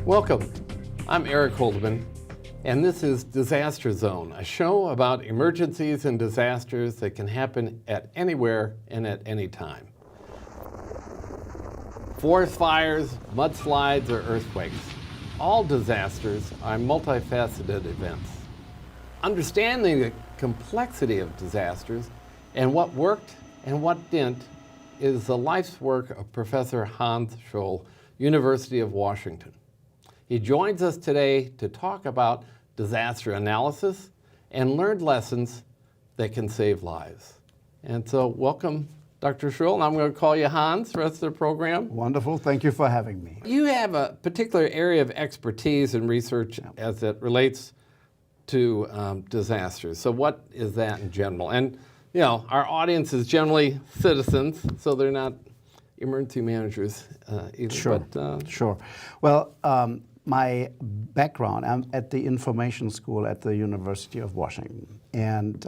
Welcome. I'm Eric Holdeman, and this is Disaster Zone, a show about emergencies and disasters that can happen at anywhere and at any time. Forest fires, mudslides, or earthquakes. All disasters are multifaceted events. Understanding the complexity of disasters and what worked and what didn't is the life's work of Professor Hans Scholl, University of Washington. He joins us today to talk about disaster analysis and learned lessons that can save lives. And so welcome, Dr. Scholl, and I'm going to call you Hans the rest of the program. Wonderful. Thank you for having me. You have a particular area of expertise in research as it relates to disasters. So what is that in general? And you know, our audience is generally citizens, so they're not emergency managers either. Sure. But, Sure. Well, my background, I'm at the Information School at the University of Washington. And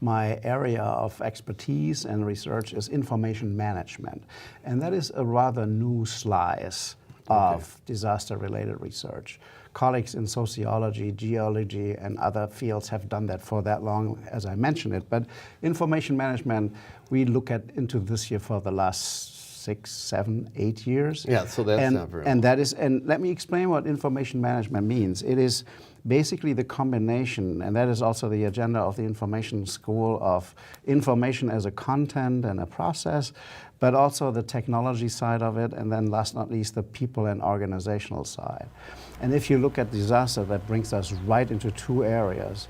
my area of expertise and research is information management. And that is a rather new slice of disaster-related research. Colleagues in sociology, geology, and other fields have done that for that long, as I mentioned it. But information management, we look at into this year for the last 6, 7, 8 years. Yeah, so that's not very long. And let me explain what information management means. It is basically the combination, and that is also the agenda of the Information School, of information as a content and a process, but also the technology side of it, and then last not least, the people and organizational side. And if you look at disaster, that brings us right into two areas.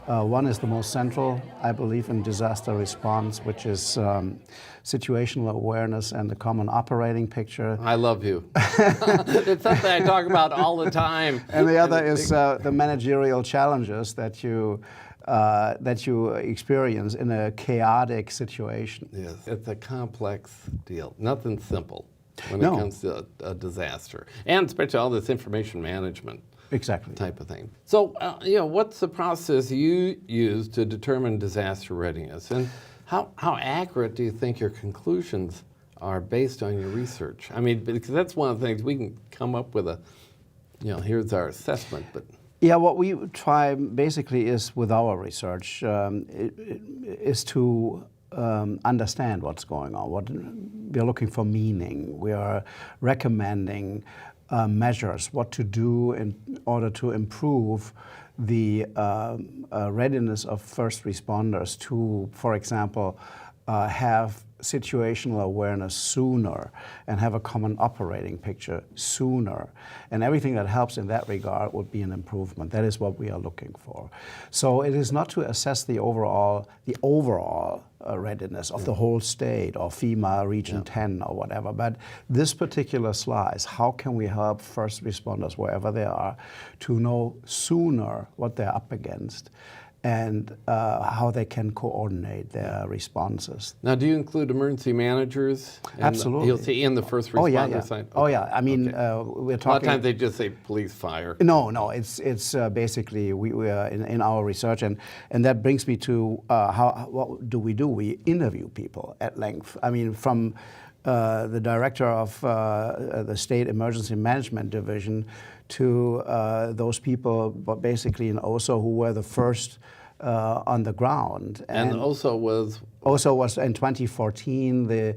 One is the most central, I believe, in disaster response, which is situational awareness and the common operating picture. I love you. It's something I talk about all the time. And the other is the managerial challenges that you experience in a chaotic situation. Yes, it's a complex deal. Nothing simple when it No. comes to a disaster, and especially all this information management. Exactly. Type of thing. So, you know, what's the process you use to determine disaster readiness, and how accurate do you think your conclusions are based on your research? I mean, because that's one of the things we can come up with here's our assessment, but. Yeah, what we try basically is with our research is to understand what's going on. We're looking for meaning. We are recommending measures, what to do in order to improve the readiness of first responders to, for example, have situational awareness sooner and have a common operating picture sooner. And everything that helps in that regard would be an improvement. That is what we are looking for. So it is not to assess the overall readiness of the whole state or FEMA Region 10 or whatever, but this particular slice, how can we help first responders wherever they are to know sooner what they're up against and how they can coordinate their responses. Now, do you include emergency managers? Absolutely. You'll see in the first responder side? Oh yeah, I mean, we're talking... A lot of times they just say police, fire. No, it's basically, we are in our research, and that brings me to what do? We interview people at length. I mean, from the director of the State Emergency Management Division to those people, but basically in OSO, who were the first on the ground. And OSO was in 2014 the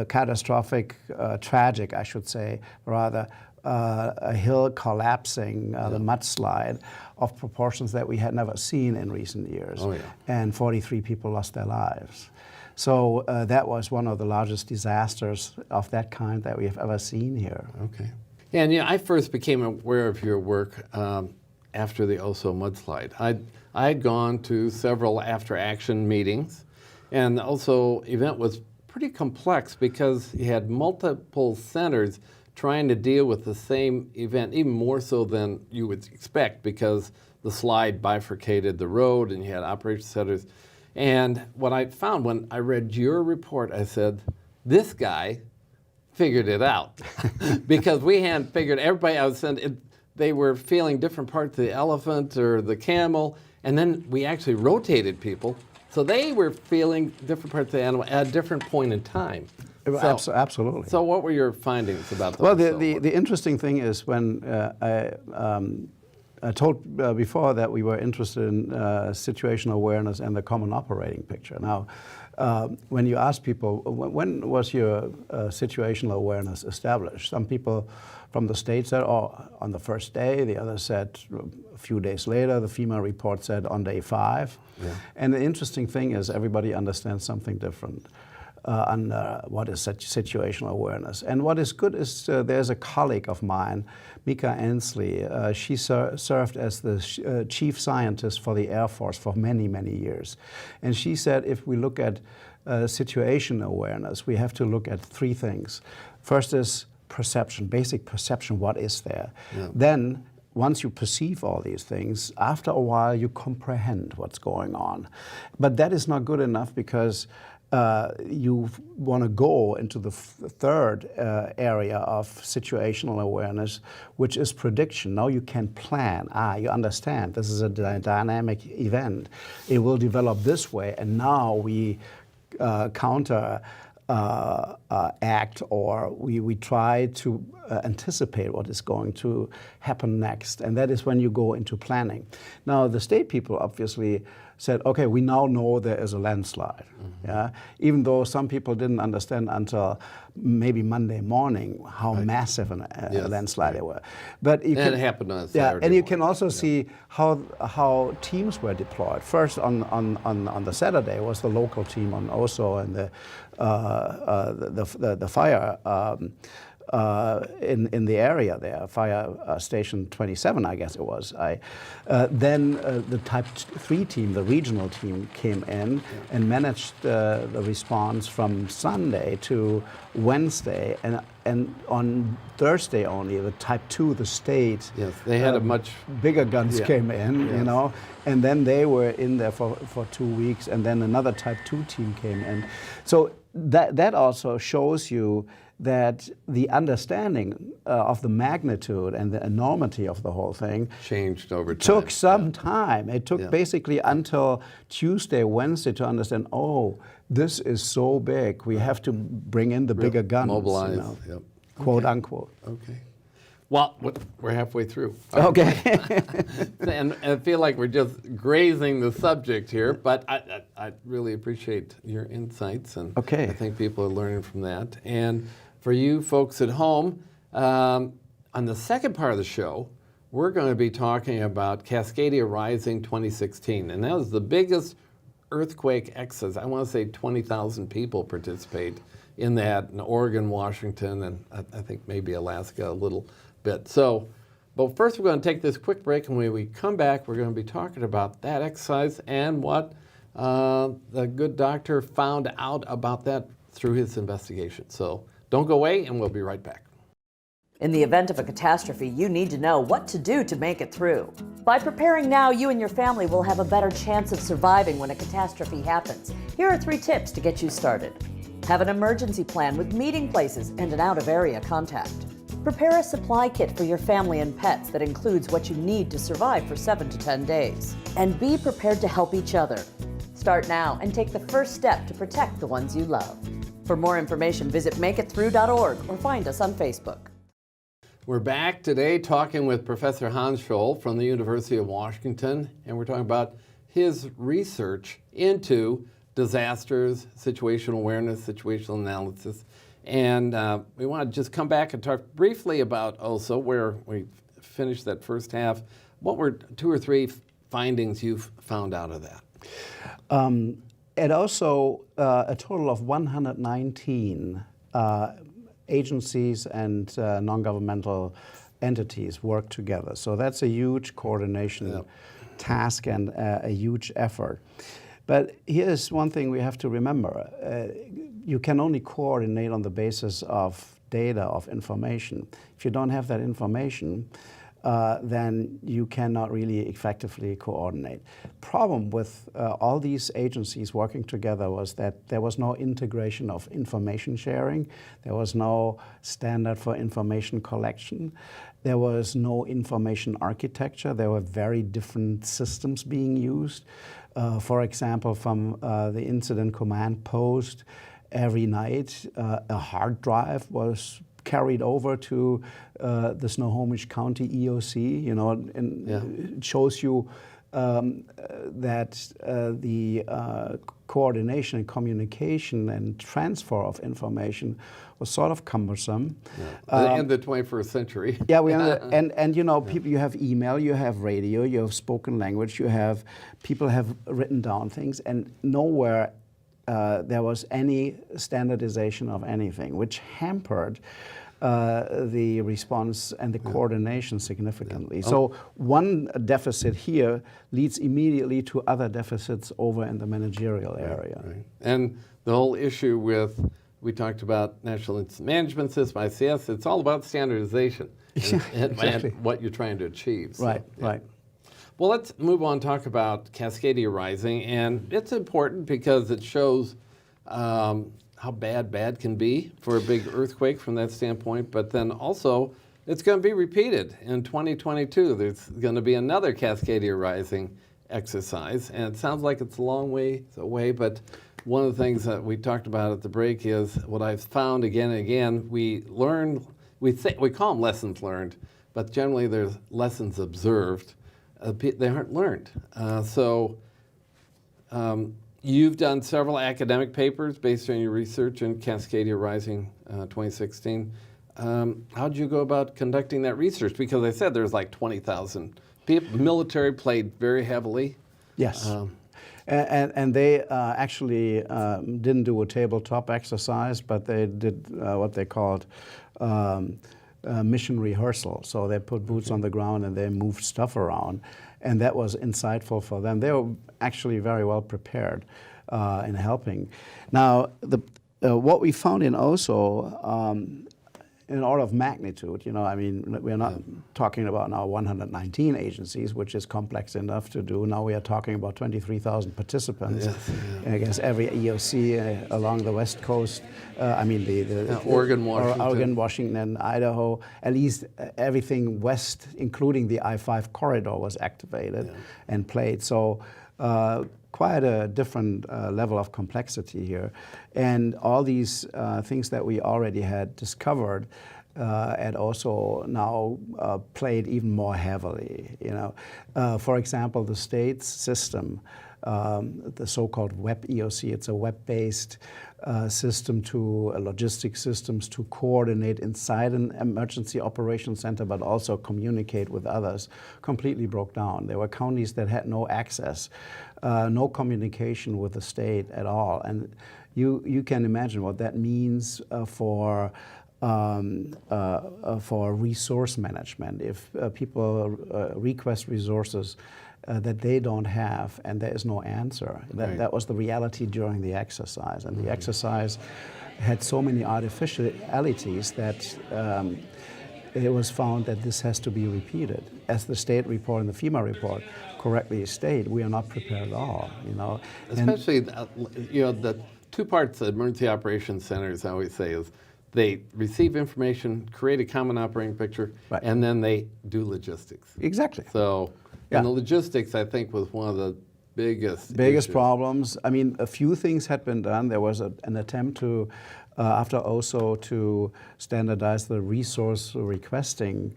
catastrophic, tragic, I should say, rather, a hill collapsing, the mudslide of proportions that we had never seen in recent years. Oh, yeah. And 43 people lost their lives. So that was one of the largest disasters of that kind that we have ever seen here. Okay. And I first became aware of your work after the OSO mudslide. I had gone to several after-action meetings, and the OSO event was pretty complex because you had multiple centers trying to deal with the same event, even more so than you would expect, because the slide bifurcated the road and you had operation centers. And what I found when I read your report, I said, this guy figured it out. Because we hadn't figured, everybody I was sending, they were feeling different parts of the elephant or the camel, and then we actually rotated people, so they were feeling different parts of the animal at a different point in time. Absolutely. So what were your findings about the Well, OSO? the interesting thing is when I told before that we were interested in situational awareness and the common operating picture. Now, when you ask people, when was your situational awareness established? Some people from the States said, oh, on the first day. The others said a few days later. The FEMA report said on day 5. Yeah. And the interesting thing is everybody understands something different. What is such situational awareness. And what is good is there's a colleague of mine, Mika Ansley. She served as the chief scientist for the Air Force for many, many years. And she said if we look at situational awareness, we have to look at 3 things. First is perception, basic perception, what is there? Yeah. Then once you perceive all these things, after a while you comprehend what's going on. But that is not good enough because you want to go into the third area of situational awareness, which is prediction. Now you can plan. You understand this is a dynamic event. It will develop this way, and now we counter act, or we try to anticipate what is going to happen next. And that is when you go into planning. Now, the state people obviously said, okay, we now know there is a landslide. Mm-hmm. Yeah? Even though some people didn't understand until maybe Monday morning how massive a landslide it was. But you it happened on Saturday and you morning. can also see how teams were deployed. First on the Saturday was the local team on OSO and the fire in the area there, fire station 27, I guess it was. Then the Type 3 team, the regional team, came in and managed the response from Sunday to Wednesday, and on Thursday only, the Type 2, the state, yes, they had a much bigger guns came in, you know, and then they were in there for 2 weeks, and then another Type 2 team came in. So that also shows you that the understanding of the magnitude and the enormity of the whole thing changed over time. Took some time. It took basically until Tuesday, Wednesday to understand, oh, this is so big. We have to bring in the bigger guns. Mobilize, you know, quote unquote. Okay. Well, we're halfway through. Okay. And I feel like we're just grazing the subject here, but I really appreciate your insights, and I think people are learning from that. And for you folks at home, on the second part of the show, we're going to be talking about Cascadia Rising 2016, and that was the biggest earthquake exercise. I want to say 20,000 people participate in that in Oregon, Washington, and I think maybe Alaska a little bit. So, but first we're going to take this quick break, and when we come back, we're going to be talking about that exercise and what the good doctor found out about that through his investigation. So don't go away, and we'll be right back. In the event of a catastrophe, you need to know what to do to make it through. By preparing now, you and your family will have a better chance of surviving when a catastrophe happens. Here are 3 tips to get you started. Have an emergency plan with meeting places and an out-of-area contact. Prepare a supply kit for your family and pets that includes what you need to survive for 7 to 10 days. And be prepared to help each other. Start now and take the first step to protect the ones you love. For more information, visit makeitthrough.org or find us on Facebook. We're back today talking with Professor Hans Scholl from the University of Washington, and we're talking about his research into disasters, situational awareness, situational analysis. And we want to just come back and talk briefly about OSO, where we finished that first half. What were 2 or 3 findings you've found out of that? And also a total of 119 agencies and non-governmental entities work together. So that's a huge coordination task and a huge effort. But here's one thing we have to remember. You can only coordinate on the basis of data, of information. If you don't have that information, then you cannot really effectively coordinate. Problem with all these agencies working together was that there was no integration of information sharing. There was no standard for information collection. There was no information architecture. There were very different systems being used. For example, from the incident command post every night a hard drive was carried over to the Snohomish County EOC, you know, and it shows you that the coordination and communication and transfer of information was sort of cumbersome. In the 21st century. Yeah, and you know, people, you have email, you have radio, you have spoken language, you have people have written down things, and nowhere there was any standardization of anything, which hampered the response and the coordination significantly. So one deficit here leads immediately to other deficits over in the managerial area. Right. And the whole issue with, we talked about National Incident Management System, ICS, it's all about standardization and what you're trying to achieve. So, Right. Well, let's move on and talk about Cascadia Rising. And it's important because it shows how bad can be for a big earthquake from that standpoint. But then also, it's going to be repeated in 2022. There's going to be another Cascadia Rising exercise. And it sounds like it's a long way away, but one of the things that we talked about at the break is what I've found again and again, we call them lessons learned, but generally there's lessons observed. They aren't learned. You've done several academic papers based on your research in Cascadia Rising 2016. How did you go about conducting that research? Because I said there's like 20,000 people. Military played very heavily. Yes. And they actually didn't do a tabletop exercise, but they did what they called mission rehearsal. So they put boots on the ground and they moved stuff around. And that was insightful for them. They were actually very well prepared in helping. Now, what we found in OSO, in order of magnitude, you know, I mean, we're not talking about now 119 agencies, which is complex enough to do. Now we are talking about 23,000 participants against every EOC along the West Coast. I mean, Oregon, Washington, Idaho. At least everything west, including the I-5 corridor, was activated and played. So quite a different level of complexity here. And all these things that we already had discovered and also now played even more heavily. You know, for example, the state's system, the so-called web EOC, it's a web-based system to logistic systems to coordinate inside an emergency operations center, but also communicate with others, completely broke down. There were counties that had no access, no communication with the state at all. And you can imagine what that means for resource management. If people request resources that they don't have and there is no answer. That was the reality during the exercise. And the exercise had so many artificialities that it was found that this has to be repeated. As the state report and the FEMA report correctly state, we are not prepared at all, you know. Especially, you know, the two parts of emergency operations centers, I always say, is they receive information, create a common operating picture, and then they do logistics. Exactly. So, and the logistics, I think, was one of the biggest problems. I mean, a few things had been done. There was an attempt to, after OSO, to standardize the resource requesting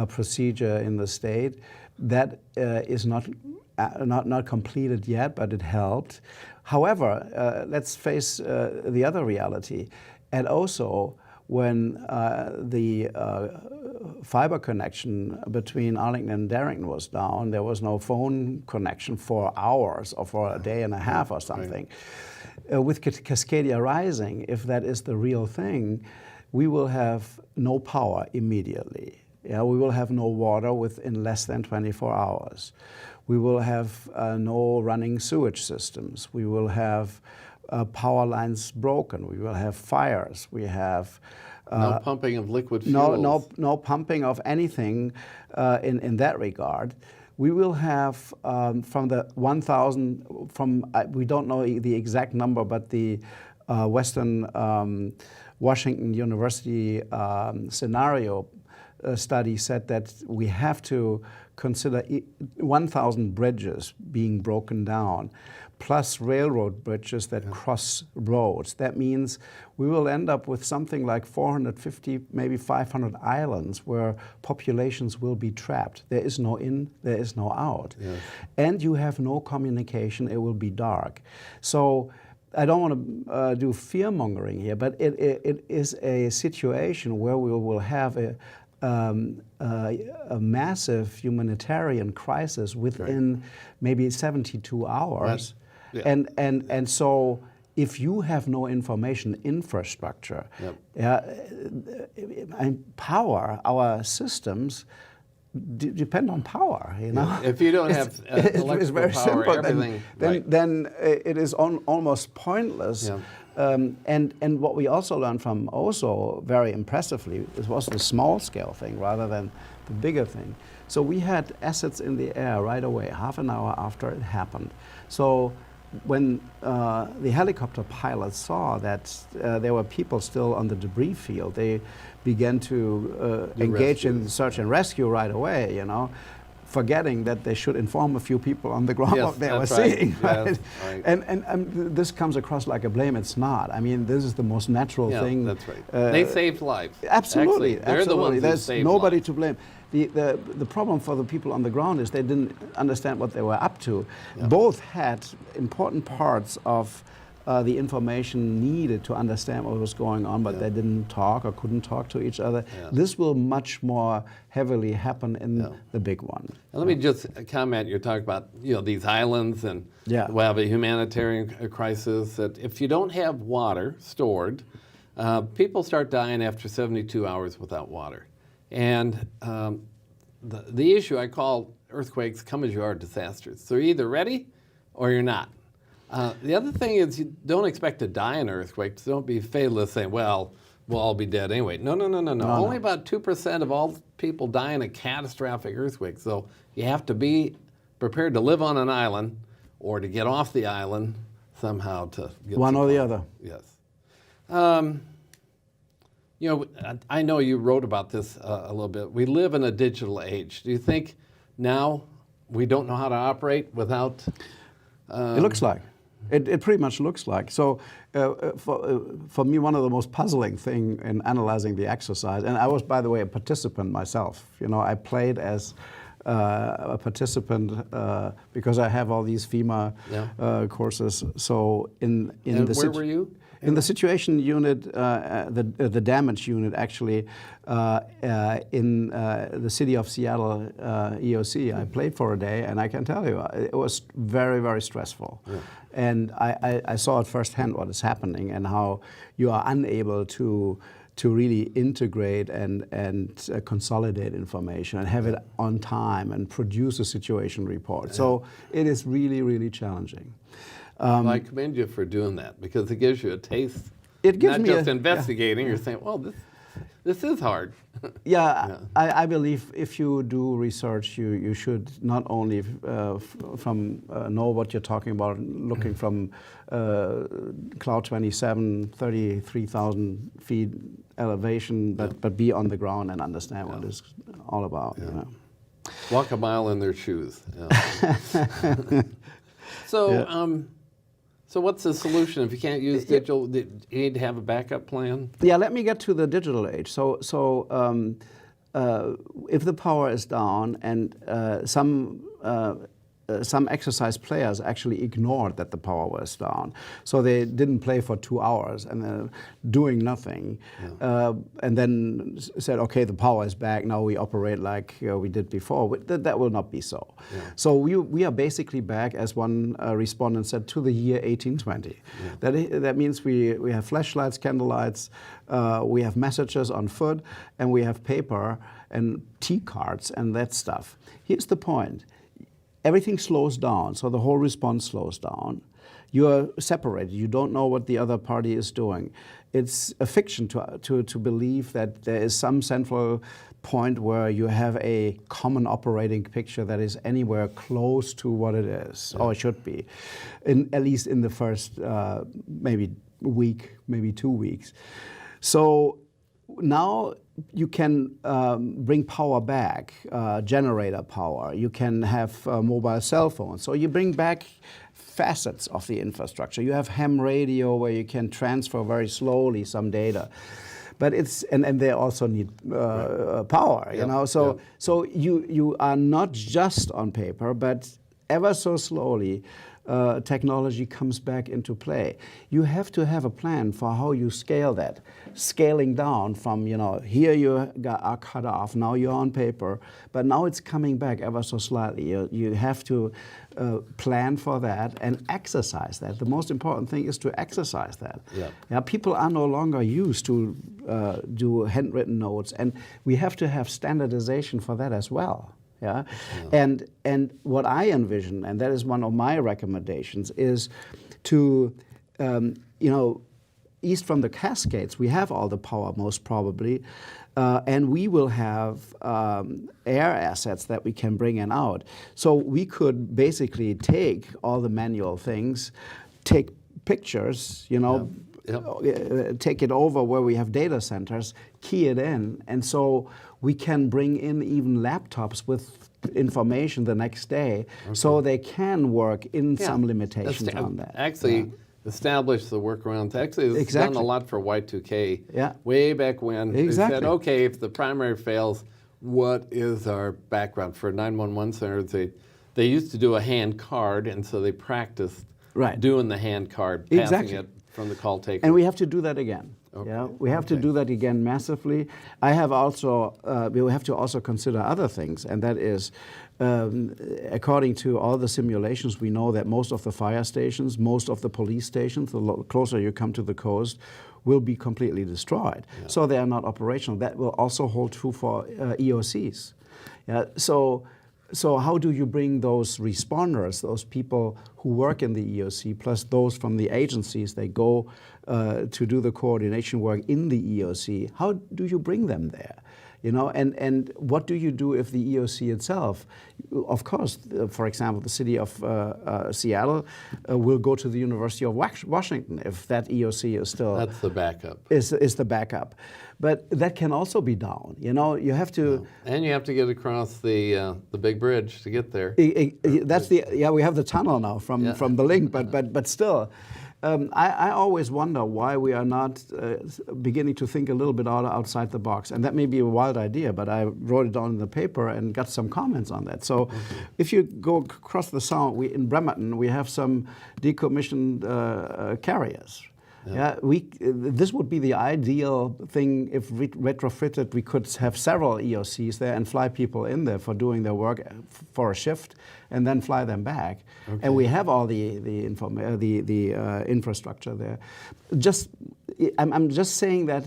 procedure in the state. That is not completed yet, but it helped. However, let's face the other reality. At OSO, when the fiber connection between Arlington and Darrington was down, there was no phone connection for hours or for a day and a half or something. With Cascadia Rising, if that is the real thing, we will have no power immediately. Yeah, we will have no water within less than 24 hours. We will have no running sewage systems. We will have power lines broken. We will have fires. We have no pumping of liquid fuels. No pumping of anything in that regard. We will have from the 1,000, we don't know the exact number, but the Western Washington University scenario study said that we have to consider 1,000 bridges being broken down, plus railroad bridges that cross roads. That means we will end up with something like 450, maybe 500 islands where populations will be trapped. There is no in, there is no out. Yes. And you have no communication, it will be dark. So I don't want to do fear-mongering here, but it is a situation where we will have a massive humanitarian crisis within maybe 72 hours. Yeah. And so if you have no information infrastructure, and power, our systems depend on power, you know. If you don't have it's very power, simple. everything, Then it is almost pointless. Yeah. And what we also learned from OSO very impressively was the small scale thing rather than the bigger thing. So we had assets in the air right away, half an hour after it happened. So when the helicopter pilots saw that there were people still on the debris field, they began to engage in search and rescue right away, you know, forgetting that they should inform a few people on the ground what they were seeing. Right? Right. And this comes across like a blame. It's not. I mean, this is the most natural thing. That's right. They saved lives. Absolutely. Actually, they're the ones There's who saved nobody lives. to blame. The problem for the people on the ground is they didn't understand what they were up to. Yeah. Both had important parts of the information needed to understand what was going on, but they didn't talk or couldn't talk to each other. Yeah. This will much more heavily happen in the big one. And let me just comment. You're talking about these islands, and we'll have a humanitarian crisis. That if you don't have water stored, people start dying after 72 hours without water. And the issue I call earthquakes come as you are disasters. So you're either ready or you're not. The other thing is you don't expect to die in earthquakes. Don't be fatalist saying, well, we'll all be dead anyway. No. Only about 2% of all people die in a catastrophic earthquake. So you have to be prepared to live on an island or to get off the island somehow to get one or the other. Yes. I know you wrote about this a little bit. We live in a digital age. Do you think now we don't know how to operate without? It looks like. It pretty much looks like. So for me, one of the most puzzling thing in analyzing the exercise, and I was, by the way, a participant myself. I played as a participant because I have all these FEMA courses. So in where were you? In the situation unit, the damage unit actually, in the city of Seattle EOC, I played for a day, and I can tell you, it was very, very stressful. Yeah. And I saw it firsthand what is happening and how you are unable to really integrate and consolidate information and have it on time and produce a situation report. So it is really, really challenging. Well, I commend you for doing that because it gives you a taste. It gives not me just investigating. You're saying, well, this is hard. I believe if you do research, you should not only know what you're talking about, looking from Cloud 27, 33,000 feet elevation, but be on the ground and understand what it's all about. Walk a mile in their shoes. So what's the solution if you can't use digital? You need to have a backup plan. Yeah, let me get to the digital age. So if the power is down and some exercise players actually ignored that the power was down. So they didn't play for 2 hours and they're doing nothing. And then said, okay, the power is back, now we operate like we did before. That will not be so. So we are basically back, as one respondent said, to the year 1820. That means we have flashlights, candlelights, we have messages on foot, and we have paper and tea cards and that stuff. Here's the point. Everything slows down, so the whole response slows down. You are separated. You don't know what the other party is doing. It's a fiction to believe that there is some central point where you have a common operating picture that is anywhere close to what it is, or it should be, at least in the first maybe week, maybe 2 weeks. So now you can bring power back, generator power. You can have mobile cell phones. So you bring back facets of the infrastructure. You have ham radio where you can transfer very slowly some data. But it's and they also need power, you know. So so you are not just on paper, but ever so slowly, technology comes back into play. You have to have a plan for how you scale that. Scaling down from, you know, here you are cut off, now you're on paper, but now it's coming back ever so slightly. You have to plan for that and exercise that. The most important thing is to exercise that. Yeah, people are no longer used to do handwritten notes, and we have to have standardization for that as well. Yeah? And what I envision, and that is one of my recommendations, is to, you know, east from the Cascades, we have all the power most probably, and we will have air assets that we can bring in out. So we could basically take all the manual things, take pictures, you know, take it over where we have data centers, key it in, and so we can bring in even laptops with information the next day, so they can work in some limitations on that. Actually, establish the workarounds. Actually, it's done a lot for Y2K. Way back when they said, okay, if the primary fails, what is our background? For 911 centers, they used to do a hand card, and so they practiced doing the hand card, passing it from the call taker. And we have to do that again. Yeah, we have to do that again massively. I have also, we have to also consider other things, and that is, according to all the simulations, we know that most of the fire stations, most of the police stations, the closer you come to the coast, will be completely destroyed. So they are not operational. That will also hold true for EOCs. Yeah, so how do you bring those responders, those people who work in the EOC, plus those from the agencies, they go to do the coordination work in the EOC, how do you bring them there? You know, and what do you do if the EOC itself, of course, for example, the city of Seattle will go to the University of Washington if that EOC is still... That's the backup. Is the backup. But that can also be down. You know, you have to... And you have to get across the big bridge to get there. That's the... Yeah, we have the tunnel now from the link, but still... I always wonder why we are not beginning to think a little bit outside the box. And that may be a wild idea, but I wrote it down in the paper and got some comments on that. So if you go across the Sound, in Bremerton, we have some decommissioned carriers. This would be the ideal thing if retrofitted. We could have several EOCs there and fly people in there for doing their work for a shift, and then fly them back. And we have all the infrastructure there. I'm just saying that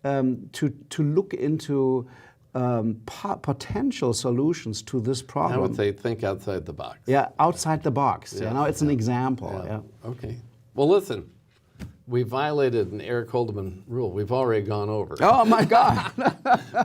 to look into potential solutions to this problem. I would say think outside the box. Yeah, outside the box. You know, it's an example. Okay. Well, listen. We violated an Eric Holdeman rule. We've already gone over. Oh, my God.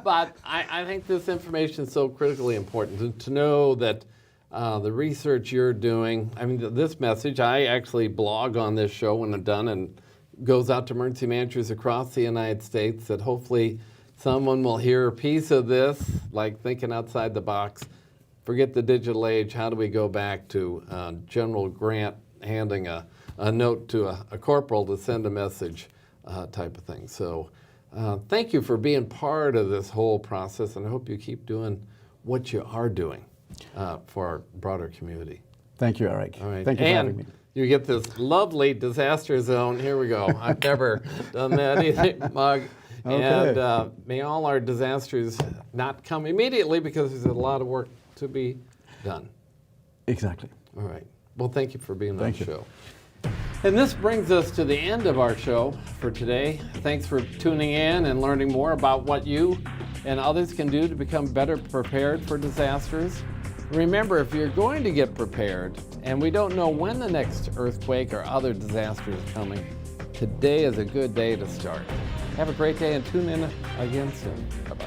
But I think this information is so critically important to know that the research you're doing, I mean, this message, I actually blog on this show when I'm done, and goes out to emergency managers across the United States, that hopefully someone will hear a piece of this, like thinking outside the box. Forget the digital age. How do we go back to General Grant handing a note to a corporal to send a message type of thing. So thank you for being part of this whole process, and I hope you keep doing what you are doing for our broader community. Thank you, Eric. All right. Thank you for having me. You get this lovely disaster zone. Here we go. I've never done that either, Mug. Okay. And may all our disasters not come immediately, because there's a lot of work to be done. Exactly. All right. Well, thank you for being on the show. And this brings us to the end of our show for today. Thanks for tuning in and learning more about what you and others can do to become better prepared for disasters. Remember, if you're going to get prepared, and we don't know when the next earthquake or other disaster is coming, today is a good day to start. Have a great day and tune in again soon. Bye-bye.